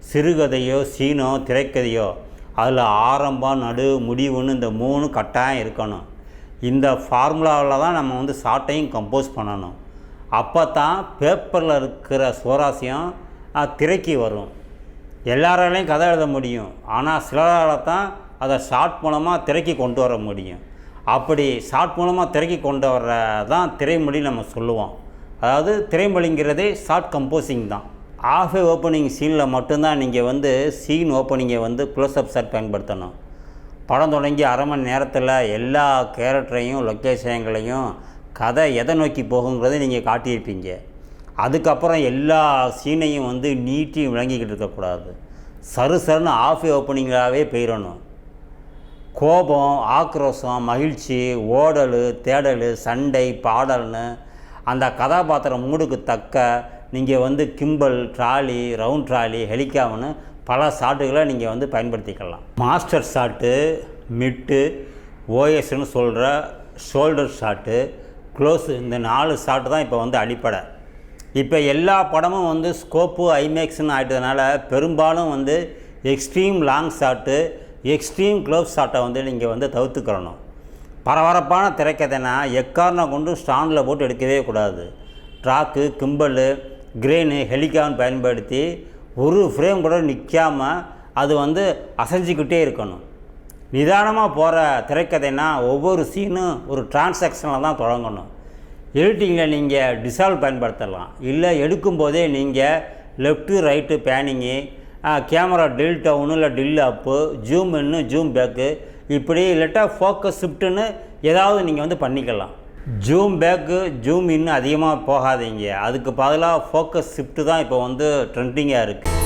சிறுகதையோ சீனோ திரைக்கதையோ அதில் ஆரம்பம் நடு முடிவுன்னு இந்த 3 கட்டாயம் இருக்கணும். இந்த ஃபார்முலாவில் தான் நம்ம வந்து ஷார்ட்டையும் கம்போஸ் பண்ணணும். அப்போ தான் பேப்பரில் இருக்கிற சுவாரஸ்யம் திரைக்கு வரும். எல்லாராலையும் கதை எழுத முடியும், ஆனால் சிலரால் தான் அதை ஷார்ட் மூலமாக திரைக்கு கொண்டு வர முடியும். அப்படி ஷார்ட் மூலமாக திரைக்கு கொண்டு வர தான் திரைமொழி நம்ம சொல்லுவோம். அதாவது திரைமொழிங்கிறதே ஷார்ட் கம்போசிங் தான். ஆஃப் ஓப்பனிங் சீனில் மட்டும்தான் நீங்கள் வந்து சீன் ஓப்பனிங்கை வந்து க்ளோஸ்அப் ஷாட் பயன்படுத்தணும். படம் தொடங்கி அரை மணி நேரத்தில் எல்லா கேரக்டரையும் லொக்கேஷன்களையும் கதை எதை நோக்கி போகுங்கிறத நீங்கள் காட்டியிருப்பீங்க. அதுக்கப்புறம் எல்லா சீனையும் வந்து நீட்டி விளங்கிக்கிட்டு இருக்கக்கூடாது. சருன்னு ஆஃப் ஓப்பனிங்காகவே போயிடணும். கோபம், ஆக்ரோஷம், மகிழ்ச்சி, ஓடல், தேடல், சண்டை, பாடல்னு அந்த கதாபாத்திரம் மூடுக்கு தக்க நீங்கள் வந்து கிம்பல், ட்ராலி, ரவுண்ட் ட்ராலி, ஹெலிகாப்னு பல ஷாட்டுகளை நீங்கள் வந்து பயன்படுத்திக்கலாம். மாஸ்டர் ஷாட்டு, மிட்டு, ஓஎஸ்ன்னு சொல்கிற ஷோல்டர் ஷாட்டு, க்ளோஸு, இந்த 4 ஷாட்டு தான் இப்போ வந்து அடிப்படை. இப்போ எல்லா படமும் வந்து ஸ்கோப்பு ஐமேக்ஸ்ன்னு ஆகிட்டதுனால பெரும்பாலும் வந்து extreme long shot, extreme close ஷாட்டை வந்து நீங்கள் வந்து தவிர்த்துக்கிறணும். பரபரப்பான திரைக்கதைனா எக்காரணம் கொண்டு ஸ்டாண்டில் போட்டு எடுக்கவே கூடாது. ட்ராக்கு, கிம்பல், கிரேனு, ஹெலிகாப்னு பயன்படுத்தி ஒரு ஃப்ரேம் கூட நிற்காமல் அது வந்து அசைஞ்சிக்கிட்டே இருக்கணும். நிதானமாக போகிற திரைக்கதைனா ஒவ்வொரு சீனும் ஒரு டிரான்சாக்ஷனில் தான் தொடங்கணும். எடிட்டிங்கில் நீங்கள் டிசால்வ் பயன்படுத்தலாம். இல்லை எடுக்கும்போதே நீங்கள் லெஃப்ட்டு ரைட்டு பேனிங்கு, கேமரா டில் டவுனு இல்லை டில் அப்பு, ஜூம் இன்னு ஜூம் பேக்கு, இப்படி இல்லாட்டா ஃபோக்கஸ் ஷிஃப்ட்டுன்னு ஏதாவது நீங்கள் வந்து பண்ணிக்கலாம். ஜூம் பேக்கு ஜூம் இன்னு அதிகமாக போகாதீங்க. அதுக்கு பதிலாக ஃபோக்கஸ் ஷிஃப்ட்டு தான் இப்போ வந்து ட்ரெண்டிங்காக இருக்குது.